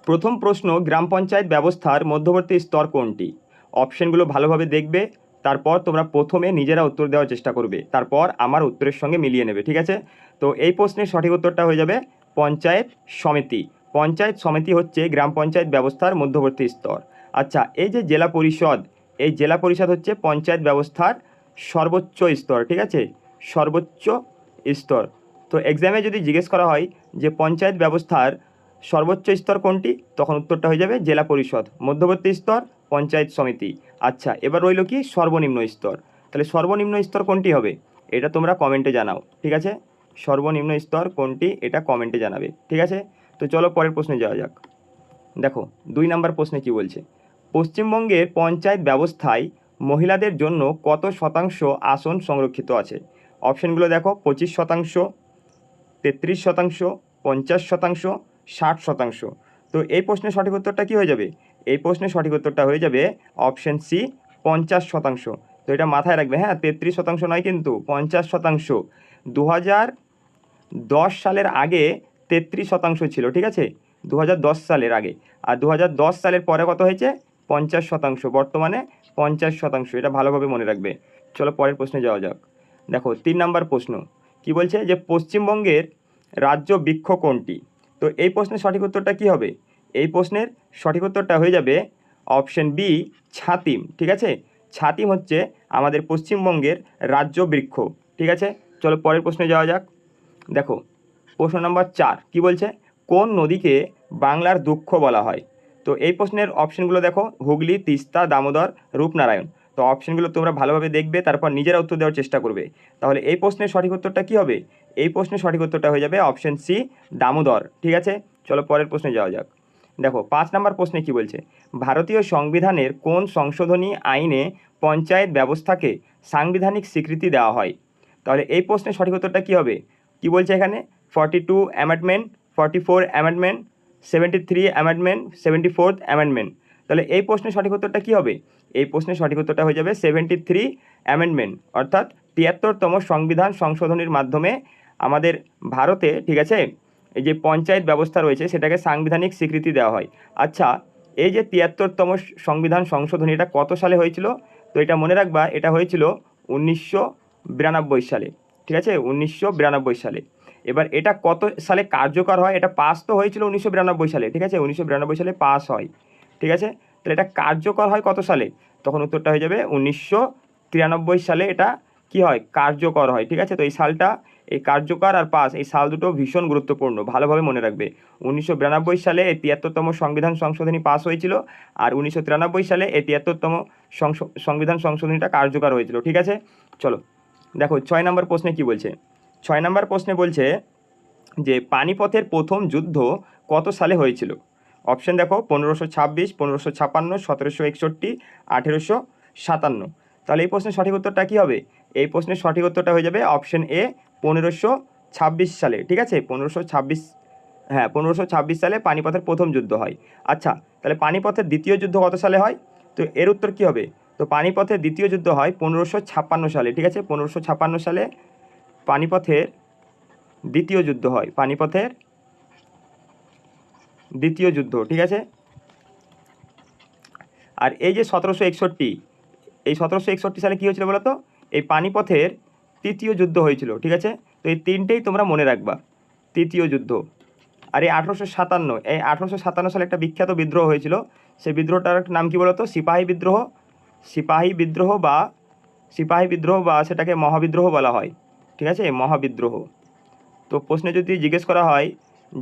প্রথম প্রশ্ন, গ্রাম পঞ্চায়েত ব্যবস্থার মধ্যবর্তী স্তর কোনটি? অপশনগুলো ভালোভাবে দেখবে, তারপর তোমরা প্রথমে নিজেরা উত্তর দেওয়ার চেষ্টা করবে, তারপর আমার উত্তরের সঙ্গে মিলিয়ে নেবে, ঠিক আছে? তো এই প্রশ্নের সঠিক উত্তরটা হয়ে যাবে পঞ্চায়েত সমিতি। পঞ্চায়েত সমিতি হচ্ছে গ্রাম পঞ্চায়েত ব্যবস্থার মধ্যবর্তী স্তর। আচ্ছা, এই যে জেলা পরিষদ, এই জেলা পরিষদ হচ্ছে পঞ্চায়েত ব্যবস্থার সর্বোচ্চ স্তর, ঠিক আছে? সর্বোচ্চ স্তর। তো এক্সামে যদি জিজ্ঞেস করা হয় যে পঞ্চায়েত ব্যবস্থার সর্বোচ্চ স্তর কোনটি, তখন উত্তরটা হয়ে যাবে জেলা পরিষদ। মধ্যবর্তী স্তর পঞ্চায়েত সমিতি। আচ্ছা, এবার রইল কি সর্বনিম্ন স্তর। তাহলে সর্বনিম্ন স্তর কোনটি হবে, এটা তোমরা কমেন্টে জানাও, ঠিক আছে? সর্বনিম্ন স্তর কোনটি, এটা কমেন্টে জানাবে, ঠিক আছে? তো চলো পরের প্রশ্নে যাওয়া যাক। দেখো 2 নম্বর প্রশ্নে কি বলছে, পশ্চিমবঙ্গের পঞ্চায়েত ব্যবস্থায় মহিলাদের জন্য কত শতাংশ আসন সংরক্ষিত আছে? অপশনগুলো দেখো, 25%, 33%, 50%, 60%। তো এই প্রশ্নের সঠিক উত্তরটা কী হয়ে যাবে? এই প্রশ্নের সঠিক উত্তরটা হয়ে যাবে অপশন সি, 50%। তো এটা মাথায় রাখবে, হ্যাঁ, 33% নয় কিন্তু 50%। 2010 সালের আগে 33% ছিল, ঠিক আছে? 2010 সালের আগে। আর 2010 সালের পরে কত হয়েছে? 50%। বর্তমানে 50%, এটা ভালোভাবে মনে রাখবে। চলো পরের প্রশ্নে যাওয়া যাক। দেখো 3 নম্বর প্রশ্ন কি বলছে, যে পশ্চিমবঙ্গের রাজ্য বৃক্ষ কোনটি? তো এই প্রশ্নের সঠিক উত্তরটা কী হবে? এই প্রশ্নের সঠিক উত্তরটা হয়ে যাবে অপশন বি, ছাতিম, ঠিক আছে? ছাতিম হচ্ছে আমাদের পশ্চিমবঙ্গের রাজ্য বৃক্ষ, ঠিক আছে? চলো পরের প্রশ্নে যাওয়া যাক। দেখো প্রশ্ন নম্বর 4 কি বলছে, কোন নদীকে বাংলার দুঃখ বলা হয়? তো এই প্রশ্নের অপশনগুলো দেখো, হুগলি, তিস্তা, দামোদর, রূপনারায়ণ। তো অপশনগুলো তোমরা ভালোভাবে দেখবে, তারপর নিজেরা উত্তর দেওয়ার চেষ্টা করবে। তাহলে এই প্রশ্নের সঠিক উত্তরটা কী হবে? এই প্রশ্নের সঠিক উত্তরটা হয়ে যাবে অপশন সি, দামোদর, ঠিক আছে? চলো পরের প্রশ্নে যাওয়া যাক। দেখো 5 নম্বর প্রশ্নে কি বলছে, ভারতীয় সংবিধানের কোন সংশোধনী আইনে পঞ্চায়েত ব্যবস্থাকে সাংবিধানিক স্বীকৃতি দেওয়া হয়? তাহলে এই প্রশ্নের সঠিক উত্তরটা কী হবে? কি বলছে এখানে, 42 amendment, 44 amendment, 73 amendment, 74th amendment. তাহলে এই প্রশ্নের সঠিক উত্তরটা কী হবে? এই প্রশ্নের সঠিক উত্তরটা হয়ে যাবে 73 অ্যামেন্ডমেন্ট, অর্থাৎ 73তম সংবিধান সংশোধনীর মাধ্যমে আমাদের ভারতে, ঠিক আছে, এই যে পঞ্চায়েত ব্যবস্থা রয়েছে সেটাকে সাংবিধানিক স্বীকৃতি দেওয়া হয়। আচ্ছা, এই যে 73তম সংবিধান সংশোধনী, এটা কত সালে হয়েছিল? তো এটা মনে রাখবা, এটা হয়েছিল 1992 সালে, ঠিক আছে? 1992 সালে। এবার এটা কত সালে কার্যকর হয়? এটা পাস তো হয়েছিল 1992 সালে, ঠিক আছে? 1992 সালে পাস হয়, ঠিক আছে? তাহলে এটা কার্যকর হয় কত সালে? তখন উত্তরটা হয়ে যাবে 1993 সালে এটা কি হয়, কার্যকর হয়, ঠিক আছে? তো এই সালটা, এই কার্যকর আর পাস, এই সাল দুটো ভীষণ গুরুত্বপূর্ণ, ভালোভাবে মনে রাখবে। 1992 সালে এই 73তম সংবিধান সংশোধনী পাস হয়েছিল, আর 1993 সালে এই 73তম সংবিধান সংশোধনীটা কার্যকর হয়েছিল, ঠিক আছে? চলো দেখো 6 নম্বর প্রশ্নে কি বলছে। 6 নম্বর প্রশ্নে বলছে যে পানিপথের প্রথম যুদ্ধ কত সালে হয়েছিল? অপশন দেখো, 1526, 1556, 1761, 1857। তাহলে এই প্রশ্নের সঠিক উত্তরটা কী হবে? এই প্রশ্নের সঠিক উত্তরটা হয়ে যাবে অপশন এ, 1526 সালে, ঠিক আছে? 1526, হ্যাঁ, 1526 সালে পানিপথের প্রথম যুদ্ধ হয়। আচ্ছা, তাহলে পানিপথের দ্বিতীয় যুদ্ধ কত সালে হয়? তো এর উত্তর কী হবে? তো পানিপথের দ্বিতীয় যুদ্ধ হয় 1556 সালে, ঠিক আছে? 1556 সালে পানিপথের দ্বিতীয় যুদ্ধ হয়, পানিপথের দ্বিতীয় যুদ্ধ, ঠিক আছে? আর এই যে 1761, এই 1761 সালে কী হয়েছিল বলো তো? এই পানিপথের তৃতীয় যুদ্ধ হয়েছিল, ঠিক আছে? তো এই তিনটেই তোমরা মনে রাখবা, তৃতীয় যুদ্ধ। আর এই 1857, এই 1857 সালে একটা বিখ্যাত বিদ্রোহ হয়েছিল, সেই বিদ্রোহটার নাম কি বলো তো? সিপাহী বিদ্রোহ। সিপাহী বিদ্রোহ বা সেটাকে মহাবিদ্রোহ বলা হয়, ঠিক আছে? মহাবিদ্রোহ। তো প্রশ্নে যদি জিজ্ঞেস করা হয়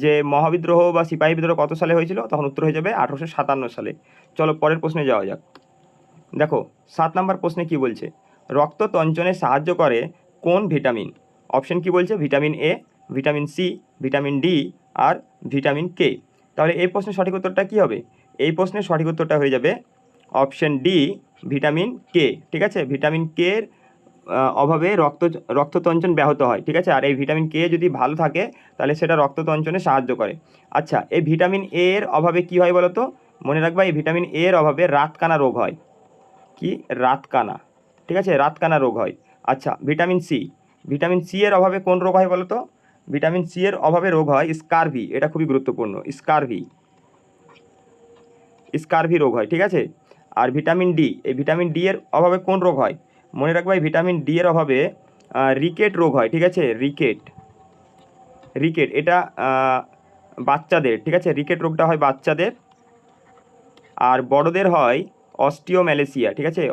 যে মহাবিদ্রোহ বা সিপাহী বিদ্রোহ কত সালে হয়েছিল, তখন উত্তর হয়ে যাবে 1857 সালে। চলো পরের প্রশ্নে যাওয়া যাক। দেখো 7 নম্বর প্রশ্নে কি বলছে, রক্ত তঞ্চনে সাহায্য করে কোন ভিটামিন? অপশন কি বলছে, vitamin A, vitamin C, vitamin D, আর ভিটামিন কে। তাহলে এই প্রশ্নের সঠিক উত্তরটা কী হবে? এই প্রশ্নের সঠিক উত্তরটা হয়ে যাবে অপশন ডি, ভিটামিন কে, ঠিক আছে? ভিটামিন কে এর অভাবে রক্ততঞ্চন ব্যাহত হয়, ঠিক আছে? আর এই ভিটামিন কে যদি ভালো থাকে তাহলে সেটা রক্ততঞ্চনে সাহায্য করে। আচ্ছা, এই ভিটামিন এ এর অভাবে কী হয় বলো তো? মনে রাখবা, এই ভিটামিন এ এর অভাবে রাতকানা রোগ হয়। কি? রাতকানা, ঠিক আছে? রাতকানা রোগ হয়। আচ্ছা, ভিটামিন সি, ভিটামিন সি এর অভাবে কোন রোগ হয় বলো তো? ভিটামিন সি এর অভাবে রোগ হয় স্কারভি, এটা খুবই গুরুত্বপূর্ণ, স্কারভি, স্কারভি রোগ হয়, ঠিক আছে। আর ভিটামিন ডি, এই ভিটামিন ডি এর অভাবে কোন রোগ হয়? মনে রাখবা এই ভিটামিন ডি এর অভাবে রিকেট রোগ হয়, ঠিক আছে। রিকেট এটা বাচ্চাদের, ঠিক আছে। রিকেট রোগটা হয় বাচ্চাদের। আর বড়দের হয় অস্টিওম্যালেসিয়া, ঠিক আছে।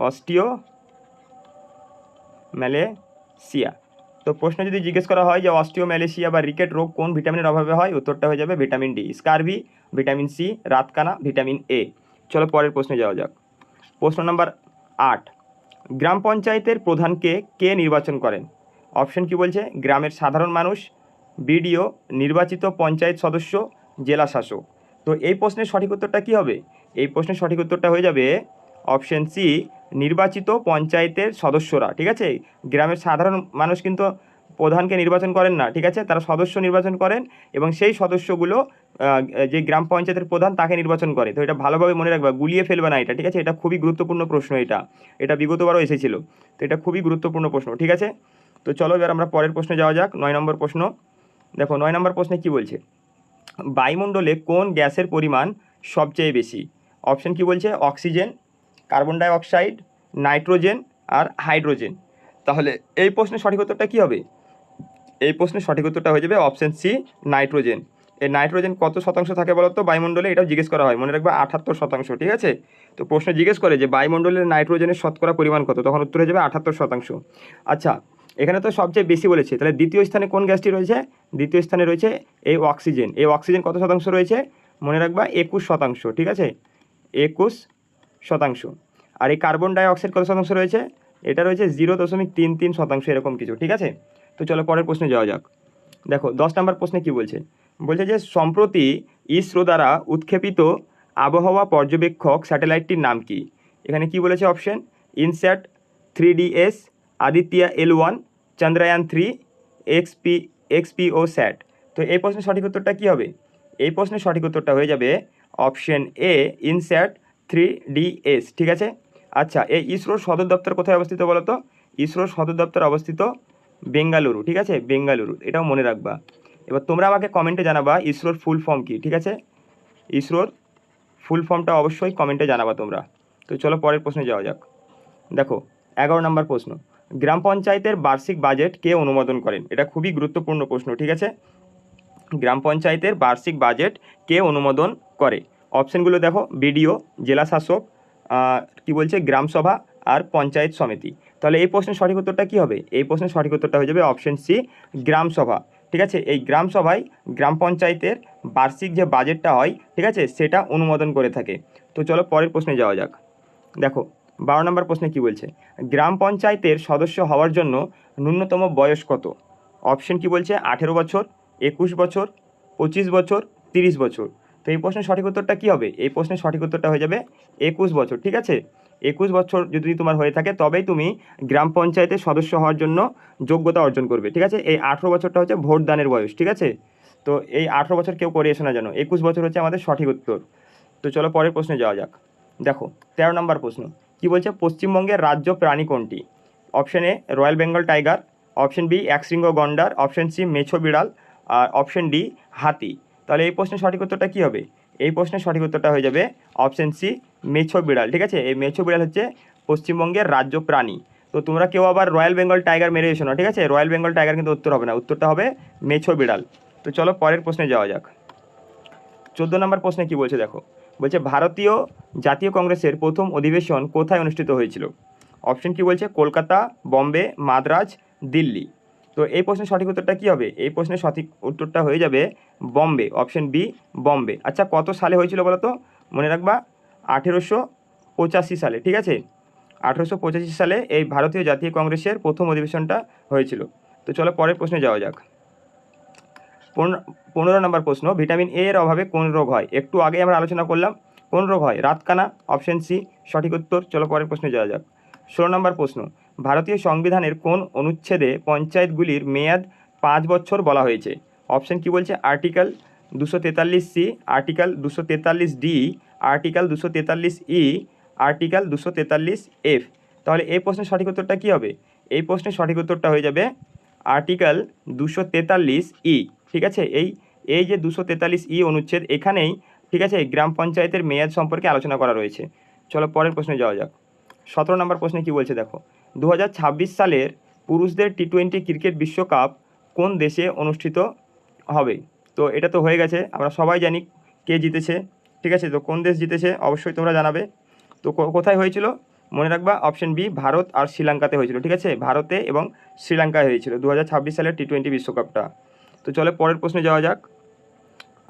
অস্টিওম্যালেসিয়া। তো প্রশ্ন যদি জিজ্ঞেস করা হয় যে অস্টিওম্যালেসিয়া বা রিকেট রোগ কোন ভিটামিনের অভাবে হয়, উত্তরটা হয়ে যাবে vitamin D. Scurvy, vitamin C, রাতকানা, ভিটামিন এ। চলো পরের প্রশ্নে যাওয়া যাক। প্রশ্ন নাম্বার 8, গ্রাম পঞ্চায়েতের প্রধানকে কে নির্বাচন করেন? অপশন কি বলছে? গ্রামের সাধারণ মানুষ, বিডিও, নির্বাচিত পঞ্চায়েত সদস্য, জেলা শাসক। তো এই প্রশ্নের সঠিক উত্তরটা কী হবে? এই প্রশ্নের সঠিক উত্তরটা হয়ে যাবে অপশন সি, নির্বাচিত পঞ্চায়েতের সদস্যরা, ঠিক আছে। গ্রামের সাধারণ মানুষ কিন্তু প্রধানকে নির্বাচন করেন না, ঠিক আছে। তারা সদস্য নির্বাচন করেন এবং সেই সদস্যগুলো যে গ্রাম পঞ্চায়েতের প্রধান তাকে নির্বাচন করে। তো এটা ভালোভাবে মনে রাখবা, গুলিয়ে ফেলবে না এটা, ঠিক আছে। এটা খুবই গুরুত্বপূর্ণ প্রশ্ন, এটা বিগতবারও এসেছিল। তো এটা খুবই গুরুত্বপূর্ণ প্রশ্ন, ঠিক আছে। তো চলো এবার আমরা পরের প্রশ্নে যাওয়া যাক। 9 নম্বর প্রশ্ন। দেখো 9 নম্বর প্রশ্নে কি বলছে? বায়ুমণ্ডলে কোন গ্যাসের পরিমাণ সবচেয়ে বেশি? অপশন কি বলছে? Oxygen, carbon die oxide, nitrogen আর হাইড্রোজেন। তাহলে এই প্রশ্নের সঠিক উত্তরটা কী হবে? এই প্রশ্নের সঠিক উত্তরটা হয়ে যাবে অপশন সি, নাইট্রোজেন। এই নাইট্রোজেন কত শতাংশ থাকে বলো তো বায়ুমণ্ডলে? এটাও জিজ্ঞেস করা হয়, মনে রাখবে 78%, ঠিক আছে। তো প্রশ্ন জিজ্ঞেস করে যে বায়ুমণ্ডলের নাইট্রোজেনের শতকরা পরিমাণ কত, তখন উত্তর হয়ে যাবে 78%। আচ্ছা, এখানে তো সবচেয়ে বেশি বলেছে, তাহলে দ্বিতীয় স্থানে কোন গ্যাসটি রয়েছে? দ্বিতীয় স্থানে রয়েছে এই অক্সিজেন। এই অক্সিজেন কত শতাংশ রয়েছে? মনে রাখবা 21%, ঠিক আছে, 21%। আর এই কার্বন ডাই অক্সাইড কত শতাংশ রয়েছে? এটা রয়েছে 0.33%, এরকম কিছু, ঠিক আছে। তো চলো পরের প্রশ্নে যাওয়া যাক। দেখো 10 নম্বর প্রশ্নে কি বলছে? বলছে যে সম্প্রতি ইসরো দ্বারা উৎক্ষেপিত আবহাওয়া পর্যবেক্ষক স্যাটেলাইটটির নাম কি? এখানে কি বলেছে option? INSAT 3DS, Aditya L1, Chandrayaan 3, XPO স্যাট। তো এই প্রশ্নের সঠিক উত্তরটা কী হবে? এই প্রশ্নের সঠিক উত্তরটা হয়ে যাবে অপশন এ, ইনস্যাট 3DS, ঠিক আছে। আচ্ছা, এই ইসরোর সদর দপ্তর কোথায় অবস্থিত বলো তো? ইসরোর সদর দপ্তর অবস্থিত বেঙ্গালুরু, ঠিক আছে, বেঙ্গালুরু। এটাও মনে রাখবা। এবার তোমরা আমাকে কমেন্টে জানাবা ইসরোর ফুল ফর্ম কী, ঠিক আছে। ইসরোর ফুল ফর্মটা অবশ্যই কমেন্টে জানাবা তোমরা। তো চলো পরের প্রশ্নে যাওয়া যাক। দেখো 11 নম্বর প্রশ্ন, গ্রাম পঞ্চায়েতের বার্ষিক বাজেট কে অনুমোদন করেন? এটা খুবই গুরুত্বপূর্ণ প্রশ্ন, ঠিক আছে। গ্রাম পঞ্চায়েতের বার্ষিক বাজেট কে অনুমোদন করে? অপশানগুলো দেখো, বিডিও, জেলা শাসক, কি বলছে, গ্রাম সভা আর পঞ্চায়েত সমিতি। তাহলে এই প্রশ্নের সঠিক উত্তরটা কী হবে? এই প্রশ্নের সঠিক উত্তরটা হয়ে যাবে অপশন সি, গ্রাম সভা, ঠিক আছে। এই গ্রাম সভায় গ্রাম পঞ্চায়েতের বার্ষিক যে বাজেটটা হয়, ঠিক আছে, সেটা অনুমোদন করে থাকে। তো চলো পরের প্রশ্নে যাওয়া যাক। দেখো 12 নম্বর প্রশ্নে কি বলছে? গ্রাম পঞ্চায়েতের সদস্য হওয়ার জন্য ন্যূনতম বয়স কত? অপশন কি বলছে? 18 বছর, 21 বছর, 25 বছর, 30 বছর। তো এই প্রশ্নের সঠিক উত্তরটা কী হবে? এই প্রশ্নের সঠিক উত্তরটা হয়ে যাবে 21 বছর, ঠিক আছে। 21 বছর যদি তোমার হয়ে থাকে তবেই তুমি গ্রাম পঞ্চায়েতের সদস্য হওয়ার জন্য যোগ্যতা অর্জন করবে, ঠিক আছে। এই 18 বছরটা হচ্ছে ভোটদানের বয়স, ঠিক আছে। তো এই 18 বছর কেউ করে এসো না যেন, 21 বছর হচ্ছে আমাদের সঠিক উত্তর। তো চলো পরের প্রশ্নে যাওয়া যাক। দেখো 13 নম্বর প্রশ্ন কি বলছে? পশ্চিমবঙ্গের রাজ্য প্রাণী কোনটি? Option A royal Bengal tiger, option B একশৃঙ্গ গন্ডার, অপশন সি মেছো বিড়াল আর অপশন ডি হাতি। তাহলে এই প্রশ্নের সঠিক উত্তরটা কী হবে? এই প্রশ্নের সঠিক উত্তরটা হয়ে যাবে অপশন সি, মেছো বিড়াল, ঠিক আছে। এই মেছো বিড়াল হচ্ছে পশ্চিমবঙ্গের রাজ্য প্রাণী। তো তোমরা কেউ আবার রয়্যাল বেঙ্গল টাইগার মেরে এসো না, ঠিক আছে। রয়্যাল বেঙ্গল টাইগার কিন্তু উত্তর হবে না, উত্তরটা হবে মেছো বিড়াল। তো চলো পরের প্রশ্নে যাওয়া যাক। 14 নম্বর প্রশ্নে কি বলছে? দেখো বলছে ভারতীয় জাতীয় কংগ্রেসের প্রথম অধিবেশন কোথায় অনুষ্ঠিত হয়েছিল? অপশন কি বলছে? কলকাতা, বম্বে, মাদ্রাজ, দিল্লি। তো এই প্রশ্নের সঠিক উত্তরটা কী হবে? এই প্রশ্নের সঠিক উত্তরটা হয়ে যাবে বম্বে, অপশন বি, বম্বে। আচ্ছা, কত সালে হয়েছিল বলো তো? মনে রাখবা 1885 সালে, ঠিক আছে। 1885 সালে এই ভারতীয় জাতীয় কংগ্রেসের প্রথম অধিবেশনটা হয়েছিল। তো চলো পরের প্রশ্নে যাওয়া যাক। 15 নম্বর প্রশ্ন, ভিটামিন এ এর অভাবে কোন রোগ হয়? একটু আগে আমরা আলোচনা করলাম, কোন রোগ হয়? রাতকানা, অপশন সি সঠিক উত্তর। চলো পরের প্রশ্নে যাওয়া যাক। 16 নম্বর প্রশ্ন, ভারতীয় সংবিধানের কোন অনুচ্ছেদে পঞ্চায়েতগুলির মেয়াদ 5 বছর বলা হয়েছে? অপশন কি বলছে? Article 243C, article 243D, article 243E, article 243F। তাহলে এই প্রশ্নের সঠিক উত্তরটা কী হবে? এই প্রশ্নের সঠিক উত্তরটা হয়ে যাবে আর্টিকেল 243E, ঠিক আছে। এই যে 243E অনুচ্ছেদ, এখানেই ঠিক আছে গ্রাম পঞ্চায়েতের মেয়াদ সম্পর্কে আলোচনা করা রয়েছে। চলো পরের প্রশ্নে যাওয়া যাক। 17 নম্বর প্রশ্নে কি বলছে দেখো, 2026 সালের পুরুষদের টি20 ক্রিকেট বিশ্বকাপ কোন দেশে অনুষ্ঠিত হবে? তো এটা তো হয়ে গেছে, আমরা সবাই জানি কে জিতেছে, ঠিক আছে। তো কোন দেশ জিতেছে অবশ্যই তোমরা জানাবে। তো কোথায় হয়েছিল মনে রাখবা, অপশন বি ভারত আর শ্রীলঙ্কাতে হয়েছিল, ঠিক আছে। ভারতে এবং শ্রীলঙ্কায় হয়েছিল 2026 সালের টি20 বিশ্বকাপটা। তো চলো পরের প্রশ্নে যাওয়া যাক।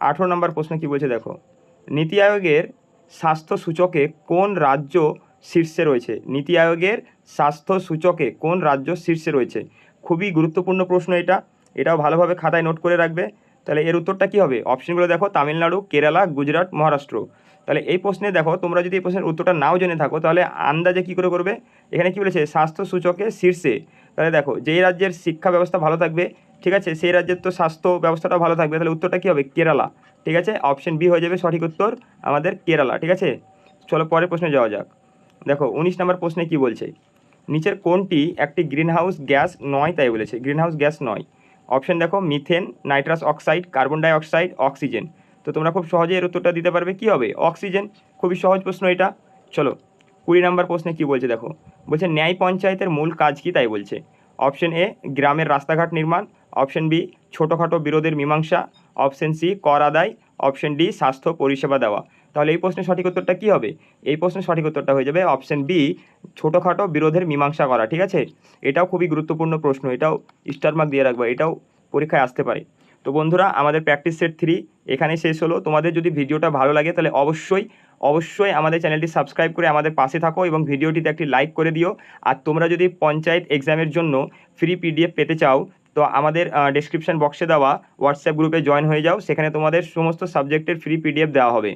18 নম্বর প্রশ্ন কি বলছে দেখো, নীতি আয়োগের স্বাস্থ্য সূচকে কোন রাজ্য শীর্ষে রয়েছে? নীতি আয়োগের স্বাস্থ্য সূচকে কোন রাজ্য শীর্ষে রয়েছে? খুবই গুরুত্বপূর্ণ প্রশ্ন এটা, এটাও ভালোভাবে খাতায় নোট করে রাখবে। তাহলে এর উত্তরটা কী হবে? অপশনগুলো দেখো, তামিলনাড়ু, কেরালা, গুজরাট, মহারাষ্ট্র। তাহলে এই প্রশ্নে দেখো, তোমরা যদি এই প্রশ্নের উত্তরটা নাও জেনে থাকো তাহলে আন্দাজে কী করে করবে? এখানে কী বলেছে? স্বাস্থ্য সূচকে শীর্ষে। তাহলে দেখো, যেই রাজ্যের শিক্ষা ব্যবস্থা ভালো থাকবে, ঠিক আছে, সেই রাজ্যের তো স্বাস্থ্য ব্যবস্থাটা ভালো থাকবে। তাহলে উত্তরটা কী হবে? কেরালা, ঠিক আছে। অপশন বি হয়ে যাবে সঠিক উত্তর আমাদের কেরালা, ঠিক আছে। চলো পরের প্রশ্নে যাওয়া যাক। দেখো 19 নম্বর প্রশ্নে কি বলছে, নিচের কোনটি একটি গ্রিনহাউস গ্যাস নয়? তাই বলেছে গ্রিনহাউস গ্যাস নয়। অপশন দেখো, methane, nitrous oxide, carbon die oxide, oxygen. তো তোমরা খুব সহজে এর উত্তরটা দিতে পারবে, কি হবে? অক্সিজেন। খুবই সহজ প্রশ্ন এটা। চলো 20 নম্বর প্রশ্নে কি বলছে দেখো, বলছে ন্যায় পঞ্চায়েতের মূল কাজ কি? তাই বলছে। অপশন এ গ্রামের রাস্তাঘাট নির্মাণ, অপশন বি ছোটোখাটো বিরোধের মীমাংসা, অপশন সি কর আদায়, অপশন ডি স্বাস্থ্য পরিষেবা দেওয়া। তাহলে এই প্রশ্নের সঠিক উত্তরটা কী হবে? এই প্রশ্নের সঠিক উত্তরটা হয়ে যাবে অপশন বি ছোটোখাটো বিরোধের মীমাংসা করা, ঠিক আছে। এটাও খুবই গুরুত্বপূর্ণ প্রশ্ন, এটাও স্টার মার্ক দিয়ে রাখবা, এটাও পরীক্ষায় আসতে পারে। তো বন্ধুরা, আমাদের প্র্যাকটিস সেট 3 এখানে শেষ হলো। তোমাদের যদি ভিডিওটা ভালো লাগে তাহলে অবশ্যই আমাদের চ্যানেলটি সাবস্ক্রাইব করে আমাদের পাশে থাকো এবং ভিডিওটিতে একটি লাইক করে দিও। আর তোমরা যদি পঞ্চায়েত এক্সামের জন্য ফ্রি পিডিএফ পেতে চাও তো আমাদের ডেসক্রিপশন বক্সে দেওয়া হোয়াটসঅ্যাপ গ্রুপে জয়েন হয়ে যাও, সেখানে তোমাদের সমস্ত সাবজেক্টের ফ্রি পিডিএফ দেওয়া হবে।